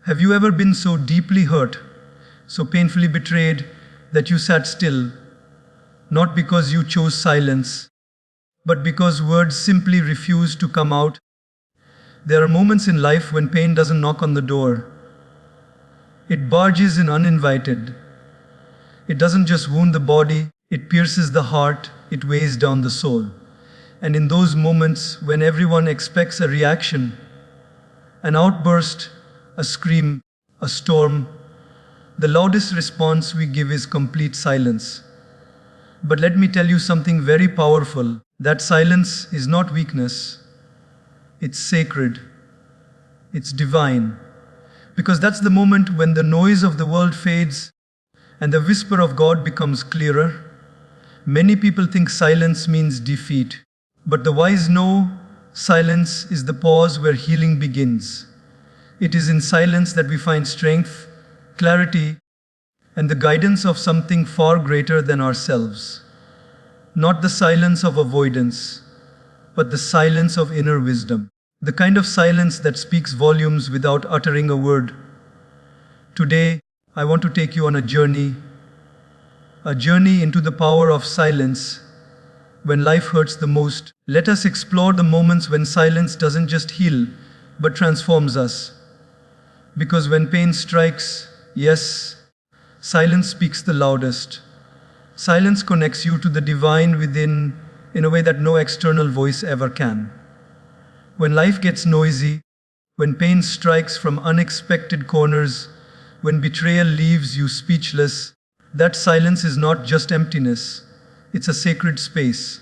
Have you ever been so deeply hurt, so painfully betrayed, that you sat still, not because you chose silence, but because words simply refused to come out? There are moments in life when pain doesn't knock on the door. It barges in uninvited. It doesn't just wound the body, it pierces the heart, it weighs down the soul. And in those moments when everyone expects a reaction, an outburst, a scream, a storm, the loudest response we give is complete silence. But let me tell you something very powerful. That silence is not weakness. It's sacred. It's divine. Because that's the moment when the noise of the world fades and the whisper of God becomes clearer. Many people think silence means defeat. But the wise know silence is the pause where healing begins. It is in silence that we find strength, clarity, and the guidance of something far greater than ourselves. Not the silence of avoidance, but the silence of inner wisdom. The kind of silence that speaks volumes without uttering a word. Today, I want to take you on a journey into the power of silence. When life hurts the most, let us explore the moments when silence doesn't just heal, but transforms us. Because when pain strikes, yes, silence speaks the loudest. Silence connects you to the divine within in a way that no external voice ever can. When life gets noisy, when pain strikes from unexpected corners, when betrayal leaves you speechless, that silence is not just emptiness, it's a sacred space.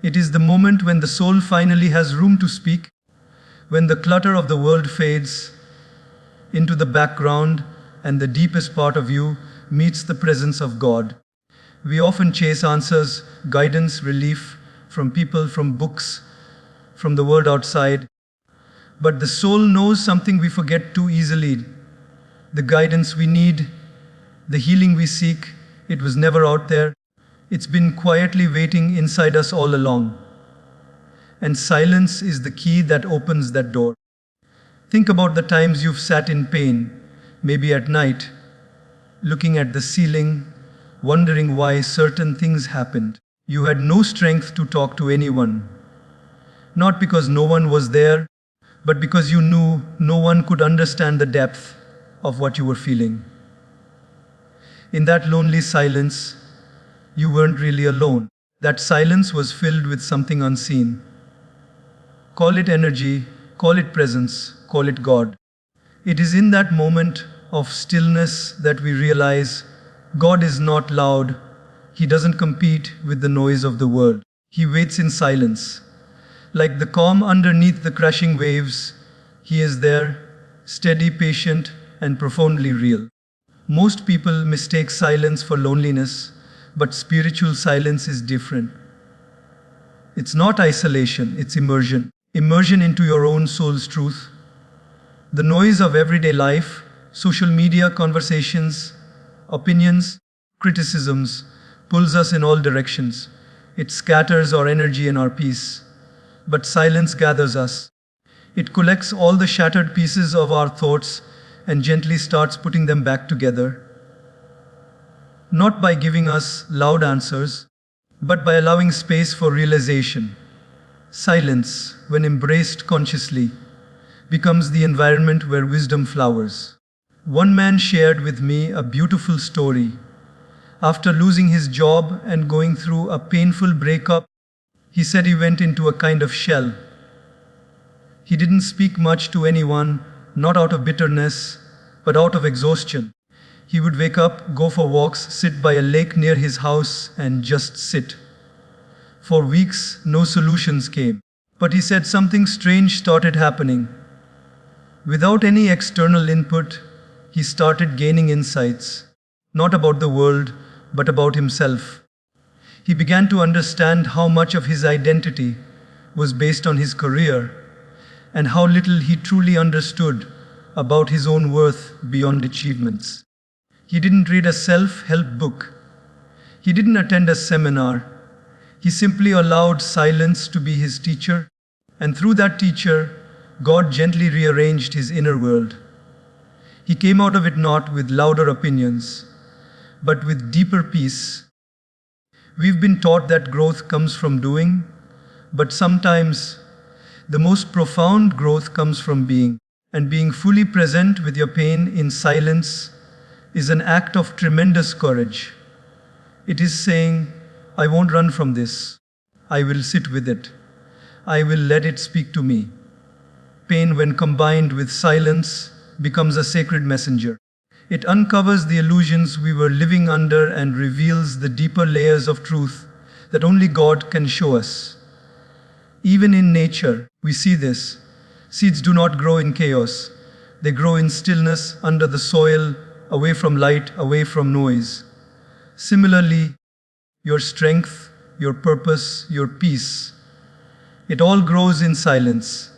It is the moment when the soul finally has room to speak, when the clutter of the world fades into the background and the deepest part of you meets the presence of God. We often chase answers, guidance, relief from people, from books, from the world outside. But the soul knows something we forget too easily. The guidance we need, the healing we seek, it was never out there. It's been quietly waiting inside us all along. And silence is the key that opens that door. Think about the times you've sat in pain, maybe at night, looking at the ceiling, wondering why certain things happened. You had no strength to talk to anyone. Not because no one was there, but because you knew no one could understand the depth of what you were feeling. In that lonely silence, you weren't really alone. That silence was filled with something unseen. Call it energy, call it presence, call it God. It is in that moment of stillness that we realize God is not loud. He doesn't compete with the noise of the world. He waits in silence. Like the calm underneath the crashing waves, He is there, steady, patient, and profoundly real. Most people mistake silence for loneliness, but spiritual silence is different. It's not isolation, it's immersion. Immersion into your own soul's truth. The noise of everyday life, social media, conversations, opinions, criticisms, pulls us in all directions. It scatters our energy and our peace. But silence gathers us. It collects all the shattered pieces of our thoughts and gently starts putting them back together. Not by giving us loud answers, but by allowing space for realization. Silence, when embraced consciously, becomes the environment where wisdom flowers. One man shared with me a beautiful story. After losing his job and going through a painful breakup, he said he went into a kind of shell. He didn't speak much to anyone, not out of bitterness, but out of exhaustion. He would wake up, go for walks, sit by a lake near his house, and just sit. For weeks, no solutions came. But he said something strange started happening. Without any external input, he started gaining insights, not about the world, but about himself. He began to understand how much of his identity was based on his career, and how little he truly understood about his own worth beyond achievements. He didn't read a self-help book. He didn't attend a seminar. He simply allowed silence to be his teacher, and through that teacher, God gently rearranged his inner world. He came out of it not with louder opinions, but with deeper peace. We've been taught that growth comes from doing, but sometimes the most profound growth comes from being. And being fully present with your pain in silence is an act of tremendous courage. It is saying, I won't run from this. I will sit with it. I will let it speak to me. Pain, when combined with silence, becomes a sacred messenger. It uncovers the illusions we were living under and reveals the deeper layers of truth that only God can show us. Even in nature, we see this. Seeds do not grow in chaos. They grow in stillness, under the soil, away from light, away from noise. Similarly, your strength, your purpose, your peace, it all grows in silence.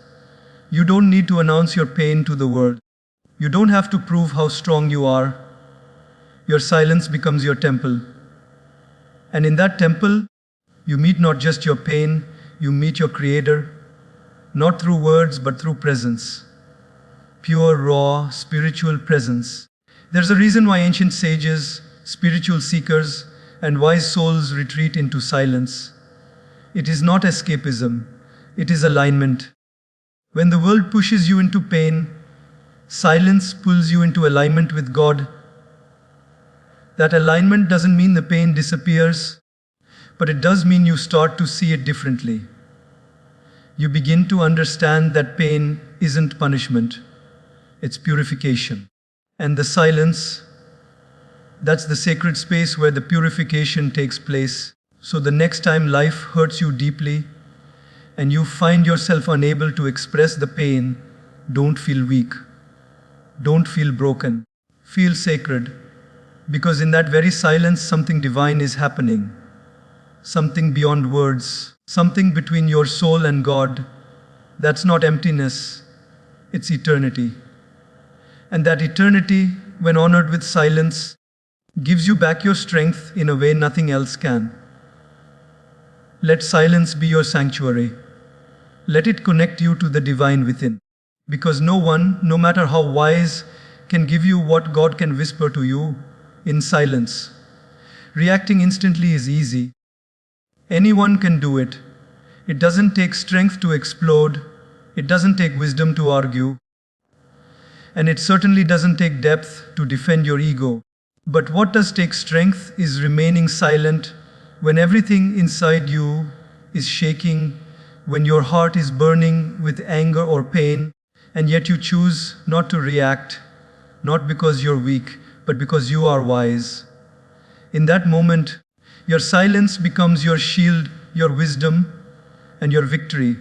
You don't need to announce your pain to the world. You don't have to prove how strong you are. Your silence becomes your temple. And in that temple, you meet not just your pain, you meet your Creator, not through words but through presence. Pure, raw, spiritual presence. There's a reason why ancient sages, spiritual seekers, and wise souls retreat into silence. It is not escapism, it is alignment. When the world pushes you into pain, silence pulls you into alignment with God. That alignment doesn't mean the pain disappears, but it does mean you start to see it differently. You begin to understand that pain isn't punishment, it's purification. And the silence, that's the sacred space where the purification takes place. So the next time life hurts you deeply and you find yourself unable to express the pain, don't feel weak. Don't feel broken. Feel sacred. Because in that very silence, something divine is happening. Something beyond words. Something between your soul and God. That's not emptiness. It's eternity. And that eternity, when honored with silence, gives you back your strength in a way nothing else can. Let silence be your sanctuary. Let it connect you to the divine within. Because no one, no matter how wise, can give you what God can whisper to you in silence. Reacting instantly is easy. Anyone can do it. It doesn't take strength to explode. It doesn't take wisdom to argue. And it certainly doesn't take depth to defend your ego. But what does take strength is remaining silent when everything inside you is shaking, when your heart is burning with anger or pain, and yet you choose not to react, not because you're weak, but because you are wise. In that moment, your silence becomes your shield, your wisdom, and your victory.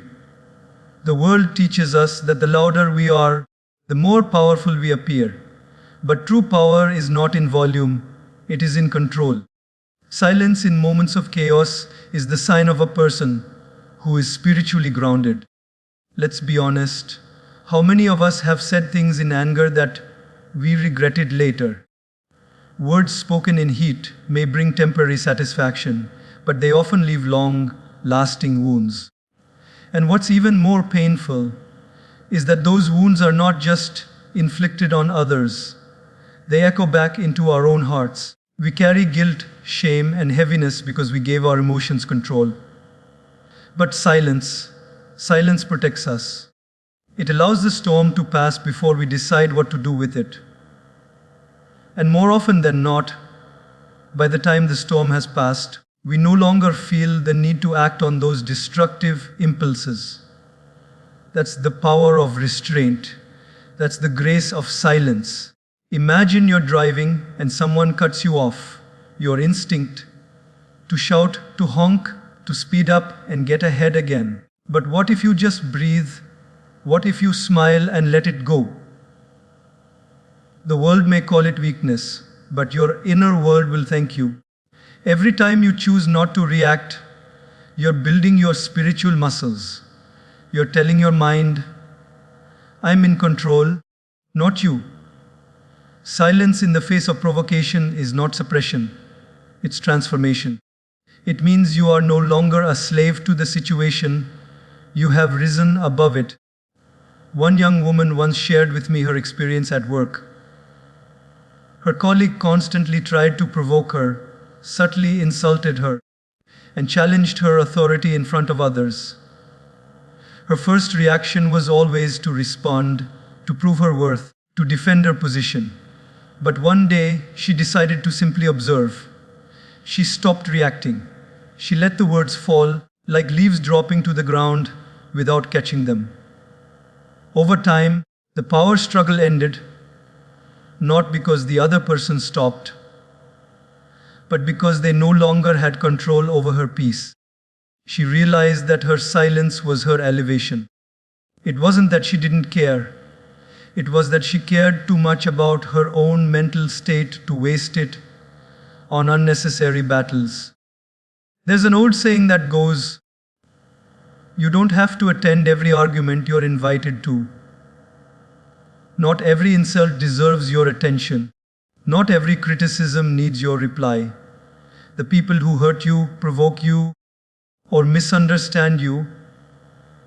The world teaches us that the louder we are, the more powerful we appear. But true power is not in volume, it is in control. Silence in moments of chaos is the sign of a person who is spiritually grounded. Let's be honest, how many of us have said things in anger that we regretted later? Words spoken in heat may bring temporary satisfaction, but they often leave long, lasting wounds. And what's even more painful is that those wounds are not just inflicted on others. They echo back into our own hearts. We carry guilt, shame, and heaviness because we gave our emotions control. But silence protects us. It allows the storm to pass before we decide what to do with it. And more often than not, by the time the storm has passed, we no longer feel the need to act on those destructive impulses. That's the power of restraint. That's the grace of silence. Imagine you're driving and someone cuts you off. Your instinct to shout, to honk, to speed up and get ahead again. But what if you just breathe? What if you smile and let it go? The world may call it weakness, but your inner world will thank you. Every time you choose not to react, you're building your spiritual muscles. You're telling your mind, I'm in control, not you. Silence in the face of provocation is not suppression, it's transformation. It means you are no longer a slave to the situation, you have risen above it. One young woman once shared with me her experience at work. Her colleague constantly tried to provoke her, subtly insulted her, and challenged her authority in front of others. Her first reaction was always to respond, to prove her worth, to defend her position. But one day, she decided to simply observe. She stopped reacting. She let the words fall, like leaves dropping to the ground without catching them. Over time, the power struggle ended, not because the other person stopped, but because they no longer had control over her peace. She realized that her silence was her elevation. It wasn't that she didn't care. It was that she cared too much about her own mental state to waste it on unnecessary battles. There's an old saying that goes, "You don't have to attend every argument you're invited to. Not every insult deserves your attention. Not every criticism needs your reply. The people who hurt you, provoke you, or misunderstand you,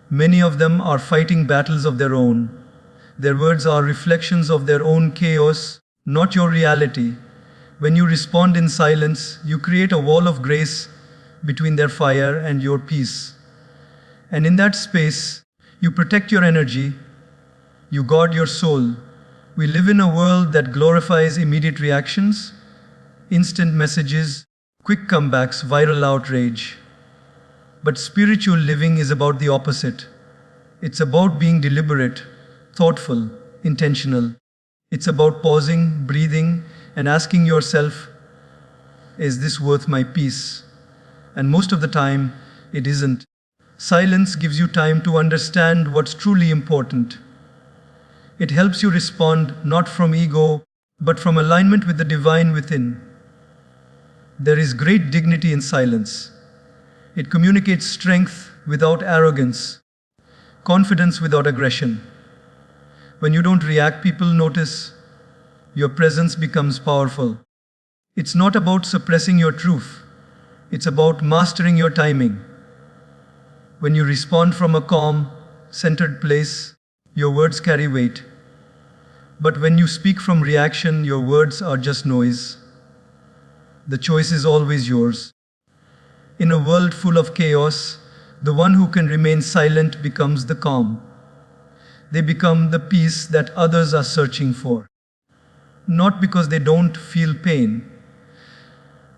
many of them are fighting battles of their own. Their words are reflections of their own chaos, not your reality. When you respond in silence, you create a wall of grace between their fire and your peace. And in that space, you protect your energy, you guard your soul. We live in a world that glorifies immediate reactions, instant messages, quick comebacks, viral outrage. But spiritual living is about the opposite. It's about being deliberate, thoughtful, intentional. It's about pausing, breathing, and asking yourself, is this worth my peace? And most of the time, it isn't. Silence gives you time to understand what's truly important. It helps you respond not from ego, but from alignment with the divine within. There is great dignity in silence. It communicates strength without arrogance, confidence without aggression. When you don't react, people notice. Your presence becomes powerful. It's not about suppressing your truth. It's about mastering your timing. When you respond from a calm, centered place, your words carry weight. But when you speak from reaction, your words are just noise. The choice is always yours. In a world full of chaos, the one who can remain silent becomes the calm. They become the peace that others are searching for. Not because they don't feel pain,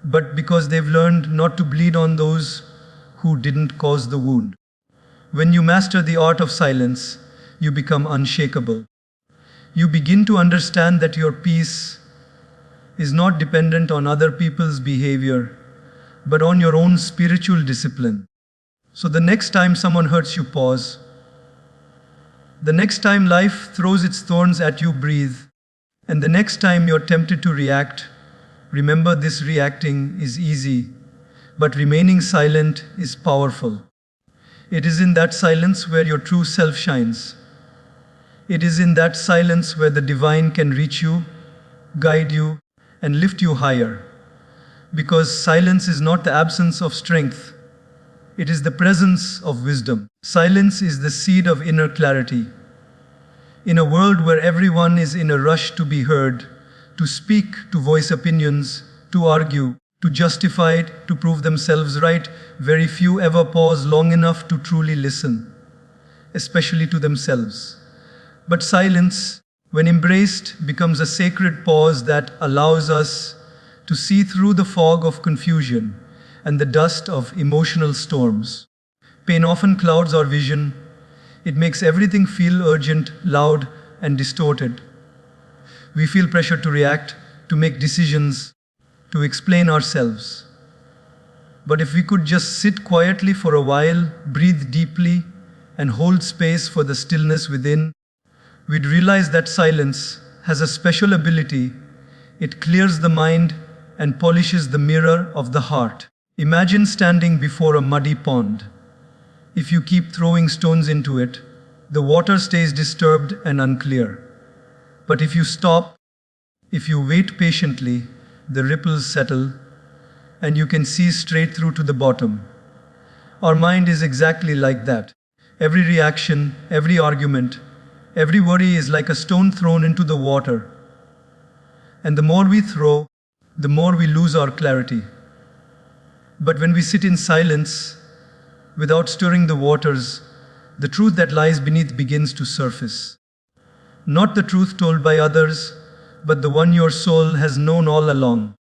but because they've learned not to bleed on those who didn't cause the wound. When you master the art of silence, you become unshakable. You begin to understand that your peace is not dependent on other people's behavior, but on your own spiritual discipline. So the next time someone hurts you, pause. The next time life throws its thorns at you, breathe. And the next time you're tempted to react, remember this: reacting is easy, but remaining silent is powerful. It is in that silence where your true self shines. It is in that silence where the divine can reach you, guide you, and lift you higher. Because silence is not the absence of strength, it is the presence of wisdom. Silence is the seed of inner clarity. In a world where everyone is in a rush to be heard, to speak, to voice opinions, to argue, to justify it, to prove themselves right, very few ever pause long enough to truly listen, especially to themselves. But silence, when embraced, becomes a sacred pause that allows us to see through the fog of confusion and the dust of emotional storms. Pain often clouds our vision. It makes everything feel urgent, loud, and distorted. We feel pressure to react, to make decisions, to explain ourselves. But if we could just sit quietly for a while, breathe deeply, and hold space for the stillness within, we'd realize that silence has a special ability. It clears the mind and polishes the mirror of the heart. Imagine standing before a muddy pond. If you keep throwing stones into it, the water stays disturbed and unclear. But if you stop, if you wait patiently, the ripples settle, and you can see straight through to the bottom. Our mind is exactly like that. Every reaction, every argument, Every worry is like a stone thrown into the water. And the more we throw, the more we lose our clarity. But when we sit in silence, without stirring the waters, the truth that lies beneath begins to surface. Not the truth told by others, but the one your soul has known all along.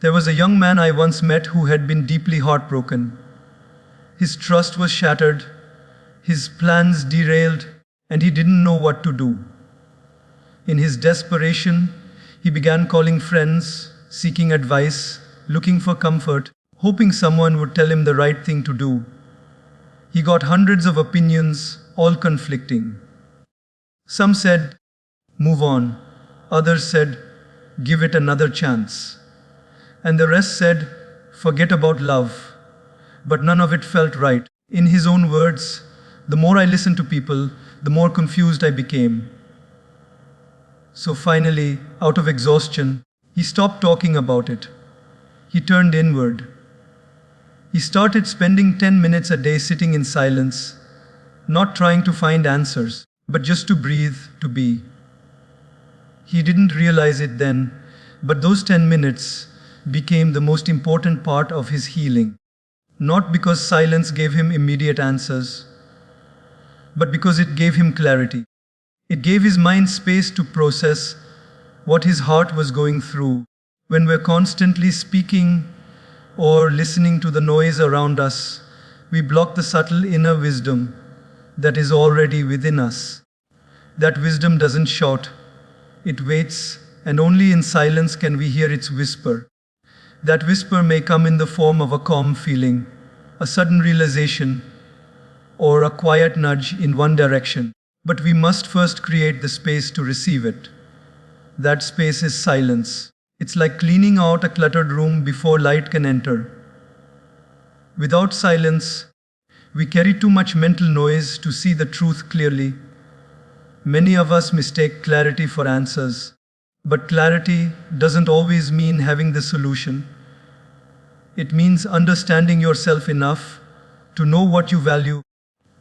There was a young man I once met who had been deeply heartbroken. His trust was shattered, his plans derailed, and he didn't know what to do. In his desperation, he began calling friends, seeking advice, looking for comfort, hoping someone would tell him the right thing to do. He got hundreds of opinions, all conflicting. Some said, "Move on." Others said, "Give it another chance." And the rest said, "Forget about love." But none of it felt right. In his own words, "The more I listened to people, the more confused I became." So finally, out of exhaustion, he stopped talking about it. He turned inward. He started spending 10 minutes a day sitting in silence, not trying to find answers, but just to breathe, to be. He didn't realize it then, but those 10 minutes became the most important part of his healing. Not because silence gave him immediate answers, but because it gave him clarity. It gave his mind space to process what his heart was going through. When we're constantly speaking or listening to the noise around us, we block the subtle inner wisdom that is already within us. That wisdom doesn't shout, it waits, and only in silence can we hear its whisper. That whisper may come in the form of a calm feeling, a sudden realization, or a quiet nudge in one direction. But we must first create the space to receive it. That space is silence. It's like cleaning out a cluttered room before light can enter. Without silence, we carry too much mental noise to see the truth clearly. Many of us mistake clarity for answers. But clarity doesn't always mean having the solution. It means understanding yourself enough to know what you value,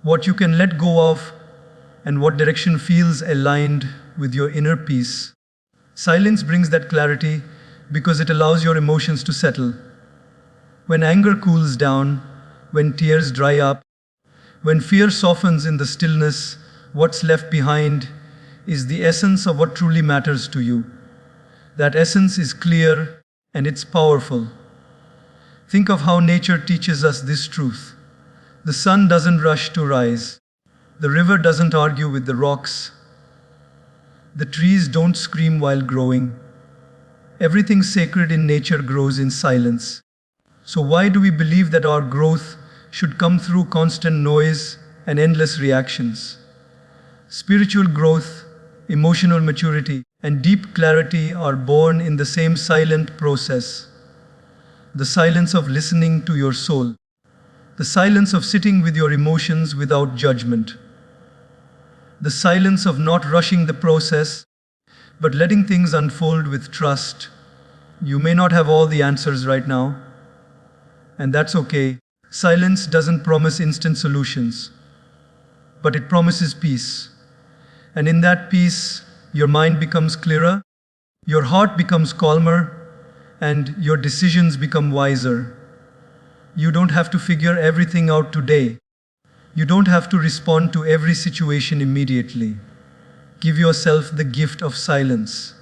what you can let go of, and what direction feels aligned with your inner peace. Silence brings that clarity because it allows your emotions to settle. When anger cools down, when tears dry up, when fear softens in the stillness, what's left behind is the essence of what truly matters to you. That essence is clear and it's powerful. Think of how nature teaches us this truth. The sun doesn't rush to rise. The river doesn't argue with the rocks. The trees don't scream while growing. Everything sacred in nature grows in silence. So why do we believe that our growth should come through constant noise and endless reactions? Spiritual growth, emotional maturity, and deep clarity are born in the same silent process. The silence of listening to your soul. The silence of sitting with your emotions without judgment. The silence of not rushing the process, but letting things unfold with trust. You may not have all the answers right now, and that's okay. Silence doesn't promise instant solutions, but it promises peace. And in that peace, your mind becomes clearer, your heart becomes calmer, and your decisions become wiser. You don't have to figure everything out today. You don't have to respond to every situation immediately. Give yourself the gift of silence.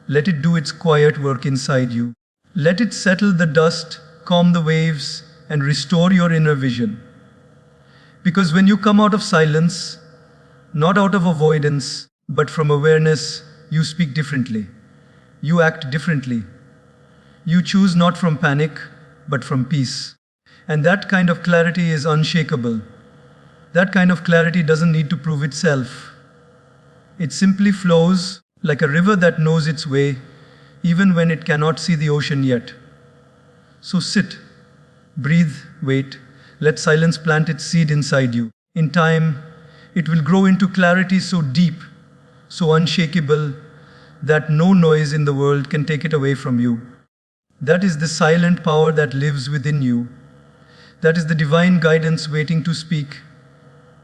Let it do its quiet work inside you. Let it settle the dust, calm the waves, and restore your inner vision. Because when you come out of silence, not out of avoidance, but from awareness, you speak differently. You act differently. You choose not from panic, but from peace. And that kind of clarity is unshakable. That kind of clarity doesn't need to prove itself. It simply flows like a river that knows its way, even when it cannot see the ocean yet. So sit, breathe, wait, let silence plant its seed inside you. In time, it will grow into clarity so deep, so unshakable, that no noise in the world can take it away from you. That is the silent power that lives within you. That is the divine guidance waiting to speak,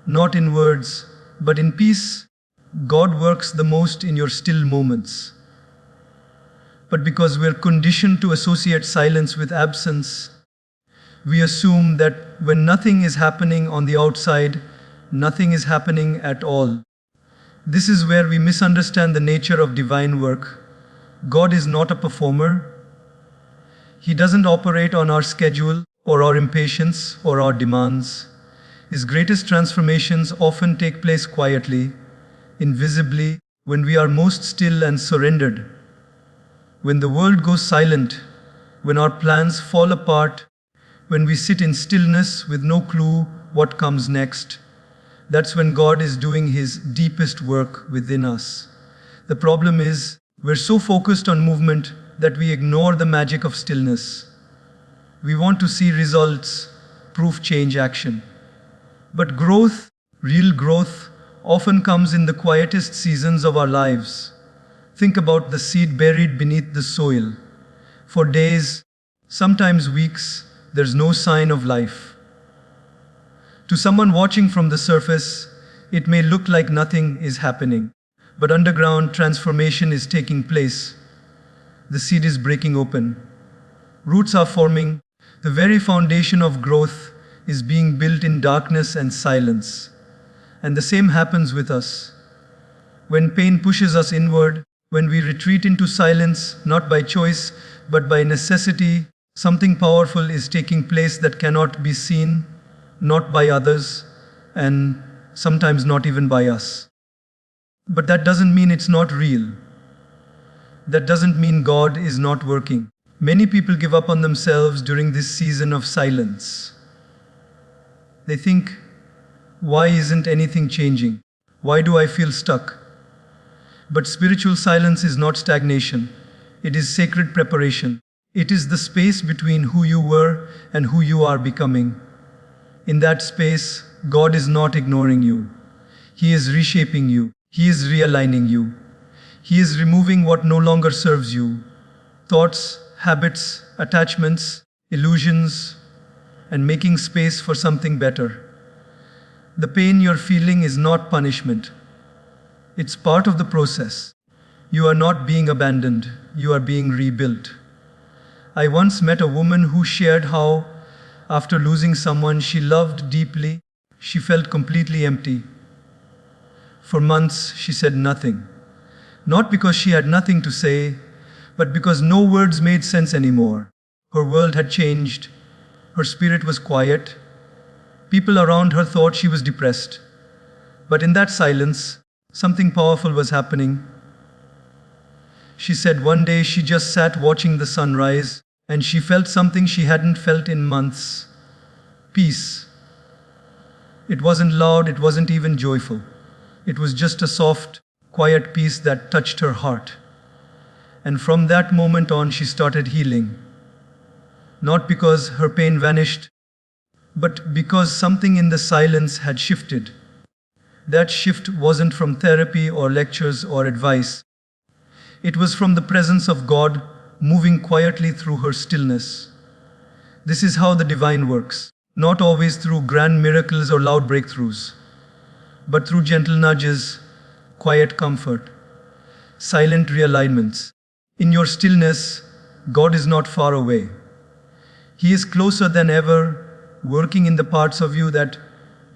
not in words, but in peace, God works the most in your still moments. But because we're conditioned to associate silence with absence, we assume that when nothing is happening on the outside, nothing is happening at all. This is where we misunderstand the nature of divine work. God is not a performer. He doesn't operate on our schedule or our impatience or our demands. His greatest transformations often take place quietly, invisibly, when we are most still and surrendered. When the world goes silent, when our plans fall apart, when we sit in stillness with no clue what comes next, that's when God is doing His deepest work within us. The problem is, we're so focused on movement that we ignore the magic of stillness. We want to see results, proof, change, action. But growth, real growth, often comes in the quietest seasons of our lives. Think about the seed buried beneath the soil. For days, sometimes weeks, there's no sign of life. To someone watching from the surface, it may look like nothing is happening. But underground, transformation is taking place. The seed is breaking open. Roots are forming. The very foundation of growth is being built in darkness and silence. And the same happens with us. When pain pushes us inward, when we retreat into silence, not by choice, but by necessity, something powerful is taking place that cannot be seen, not by others, and sometimes not even by us. But that doesn't mean it's not real. That doesn't mean God is not working. Many people give up on themselves during this season of silence. They think, why isn't anything changing? Why do I feel stuck? But spiritual silence is not stagnation. It is sacred preparation. It is the space between who you were and who you are becoming. In that space, God is not ignoring you. He is reshaping you. He is realigning you. He is removing what no longer serves you. Thoughts, habits, attachments, illusions, and making space for something better. The pain you're feeling is not punishment. It's part of the process. You are not being abandoned. You are being rebuilt. I once met a woman who shared how, after losing someone she loved deeply, she felt completely empty. For months, she said nothing. Not because she had nothing to say, but because no words made sense anymore. Her world had changed. Her spirit was quiet. People around her thought she was depressed. But in that silence, something powerful was happening. She said one day she just sat watching the sunrise, and she felt something she hadn't felt in months. Peace. It wasn't loud, it wasn't even joyful. It was just a soft, quiet peace that touched her heart. And from that moment on, she started healing. Not because her pain vanished, but because something in the silence had shifted. That shift wasn't from therapy or lectures or advice. It was from the presence of God moving quietly through her stillness. This is how the divine works, not always through grand miracles or loud breakthroughs, but through gentle nudges, quiet comfort, silent realignments. In your stillness, God is not far away. He is closer than ever, working in the parts of you that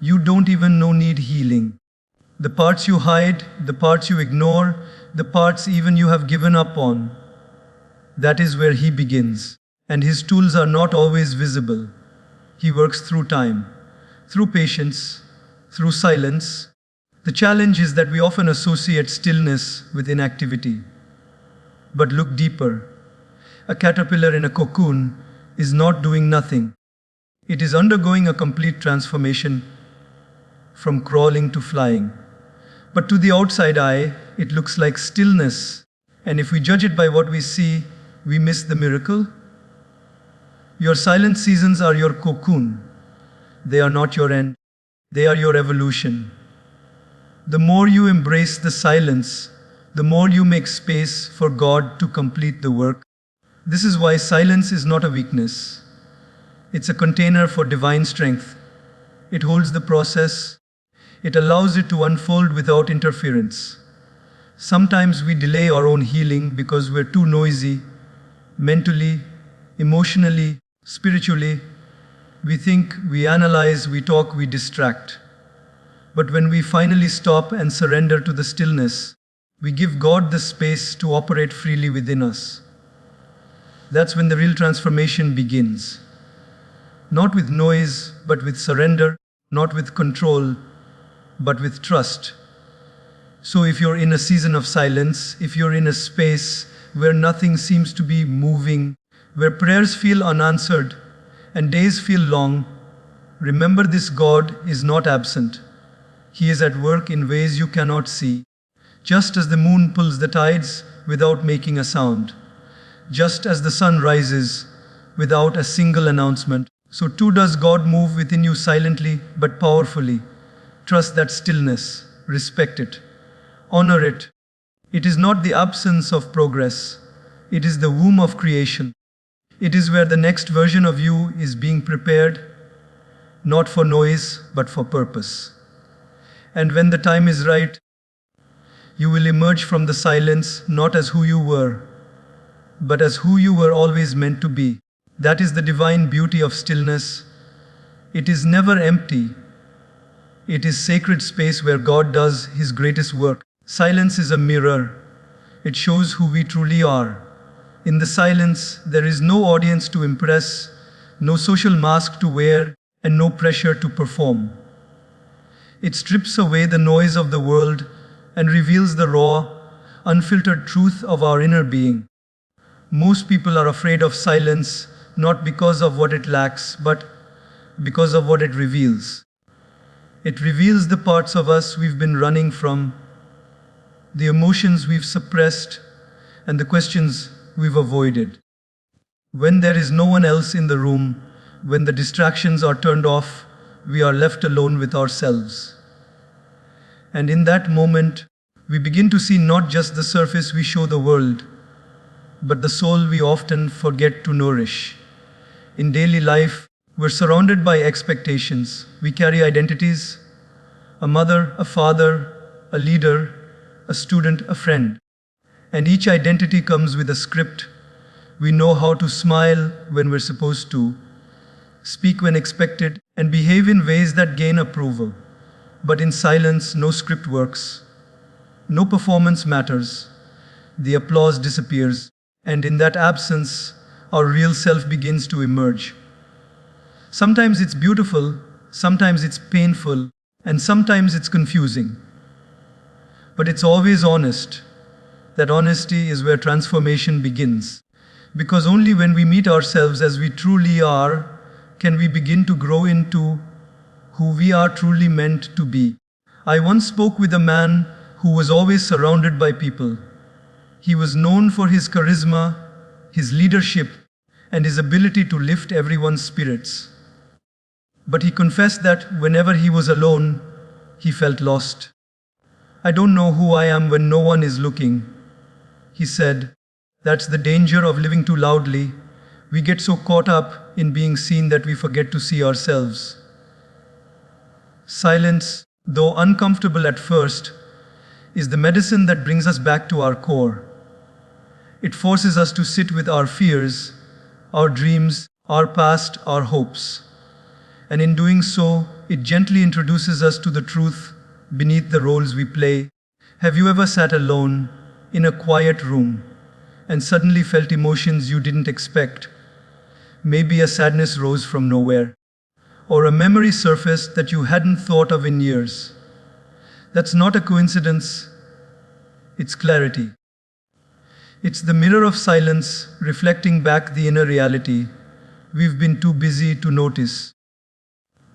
you don't even know need healing. The parts you hide, the parts you ignore, the parts even you have given up on. That is where He begins. And His tools are not always visible. He works through time, through patience, through silence. The challenge is that we often associate stillness with inactivity. But look deeper. A caterpillar in a cocoon is not doing nothing. It is undergoing a complete transformation from crawling to flying. But to the outside eye, it looks like stillness. And if we judge it by what we see, we miss the miracle. Your silent seasons are your cocoon. They are not your end. They are your evolution. The more you embrace the silence, the more you make space for God to complete the work. This is why silence is not a weakness. It's a container for divine strength. It holds the process. It allows it to unfold without interference. Sometimes we delay our own healing because we're too noisy, mentally, emotionally, spiritually. We think, we analyze, we talk, we distract. But when we finally stop and surrender to the stillness, we give God the space to operate freely within us. That's when the real transformation begins. Not with noise, but with surrender, not with control, but with trust. So if you're in a season of silence, if you're in a space where nothing seems to be moving, where prayers feel unanswered and days feel long, remember this: God is not absent. He is at work in ways you cannot see. Just as the moon pulls the tides without making a sound, just as the sun rises without a single announcement, so too does God move within you silently but powerfully. Trust that stillness, respect it, honor it. It is not the absence of progress, it is the womb of creation. It is where the next version of you is being prepared, not for noise but for purpose. And when the time is right, you will emerge from the silence not as who you were, but as who you were always meant to be. That is the divine beauty of stillness. It is never empty. It is sacred space where God does His greatest work. Silence is a mirror. It shows who we truly are. In the silence, there is no audience to impress, no social mask to wear, and no pressure to perform. It strips away the noise of the world and reveals the raw, unfiltered truth of our inner being. Most people are afraid of silence, not because of what it lacks, but because of what it reveals. It reveals the parts of us we've been running from, the emotions we've suppressed, and the questions we've avoided. When there is no one else in the room, when the distractions are turned off, we are left alone with ourselves. And in that moment, we begin to see not just the surface we show the world, but the soul we often forget to nourish. In daily life, we're surrounded by expectations. We carry identities: a mother, a father, a leader, a student, a friend. And each identity comes with a script. We know how to smile when we're supposed to, speak when expected, and behave in ways that gain approval. But in silence, no script works. No performance matters. The applause disappears. And in that absence, our real self begins to emerge. Sometimes it's beautiful, sometimes it's painful, and sometimes it's confusing. But it's always honest. That honesty is where transformation begins. Because only when we meet ourselves as we truly are, can we begin to grow into who we are truly meant to be. I once spoke with a man who was always surrounded by people. He was known for his charisma, his leadership, and his ability to lift everyone's spirits. But he confessed that whenever he was alone, he felt lost. I don't know who I am when no one is looking, he said. That's the danger of living too loudly. We get so caught up in being seen that we forget to see ourselves. Silence, though uncomfortable at first, is the medicine that brings us back to our core. It forces us to sit with our fears, our dreams, our past, our hopes. And in doing so, it gently introduces us to the truth beneath the roles we play. Have you ever sat alone in a quiet room and suddenly felt emotions you didn't expect? Maybe a sadness rose from nowhere, or a memory surfaced that you hadn't thought of in years. That's not a coincidence, it's clarity. It's the mirror of silence reflecting back the inner reality we've been too busy to notice.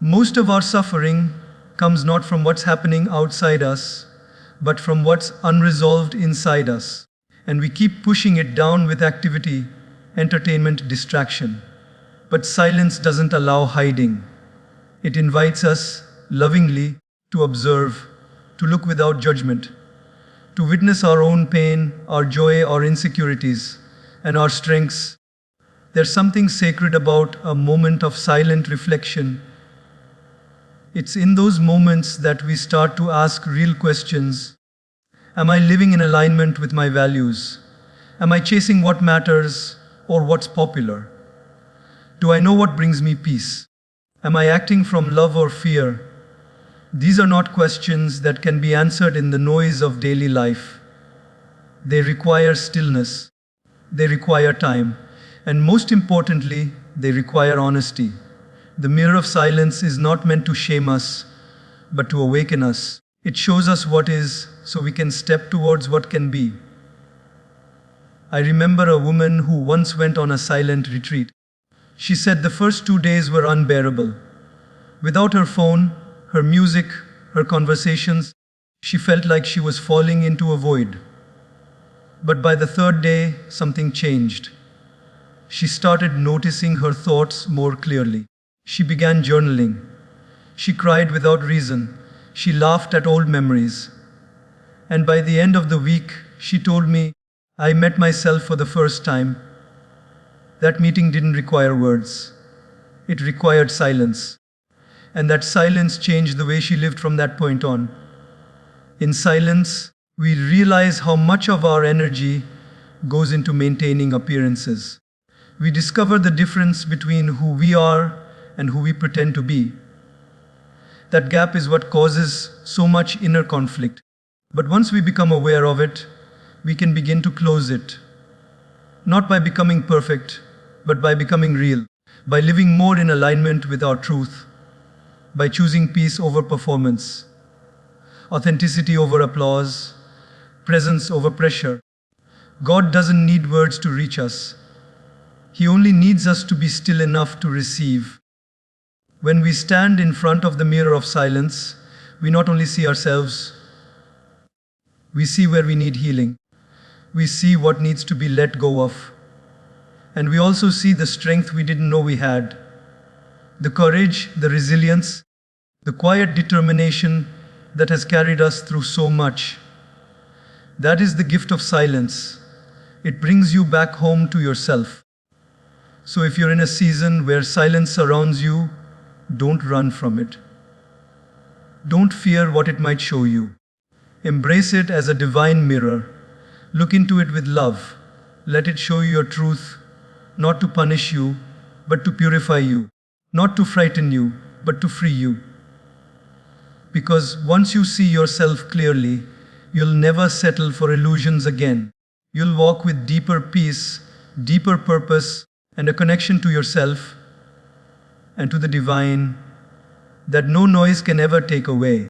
Most of our suffering comes not from what's happening outside us, but from what's unresolved inside us. And we keep pushing it down with activity, entertainment, distraction. But silence doesn't allow hiding. It invites us lovingly to observe, to look without judgment, to witness our own pain, our joy, our insecurities, and our strengths. There's something sacred about a moment of silent reflection. It's in those moments that we start to ask real questions. Am I living in alignment with my values? Am I chasing what matters or what's popular? Do I know what brings me peace? Am I acting from love or fear? These are not questions that can be answered in the noise of daily life. They require stillness. They require time. And most importantly, they require honesty. The mirror of silence is not meant to shame us, but to awaken us. It shows us what is, so we can step towards what can be. I remember a woman who once went on a silent retreat. She said the first 2 days were unbearable. Without her phone, her music, her conversations, she felt like she was falling into a void. But by the third day, something changed. She started noticing her thoughts more clearly. She began journaling. She cried without reason. She laughed at old memories. And by the end of the week, she told me, I met myself for the first time. That meeting didn't require words. It required silence. And that silence changed the way she lived from that point on. In silence, we realize how much of our energy goes into maintaining appearances. We discover the difference between who we are and who we pretend to be. That gap is what causes so much inner conflict. But once we become aware of it, we can begin to close it. Not by becoming perfect, but by becoming real, by living more in alignment with our truth, by choosing peace over performance, authenticity over applause, presence over pressure. God doesn't need words to reach us. He only needs us to be still enough to receive. When we stand in front of the mirror of silence, we not only see ourselves, we see where we need healing. We see what needs to be let go of. And we also see the strength we didn't know we had. The courage, the resilience, the quiet determination that has carried us through so much. That is the gift of silence. It brings you back home to yourself. So if you're in a season where silence surrounds you, don't run from it. Don't fear what it might show you. Embrace it as a divine mirror. Look into it with love. Let it show you your truth, not to punish you, but to purify you. Not to frighten you, but to free you. Because once you see yourself clearly, you'll never settle for illusions again. You'll walk with deeper peace, deeper purpose, and a connection to yourself and to the divine that no noise can ever take away.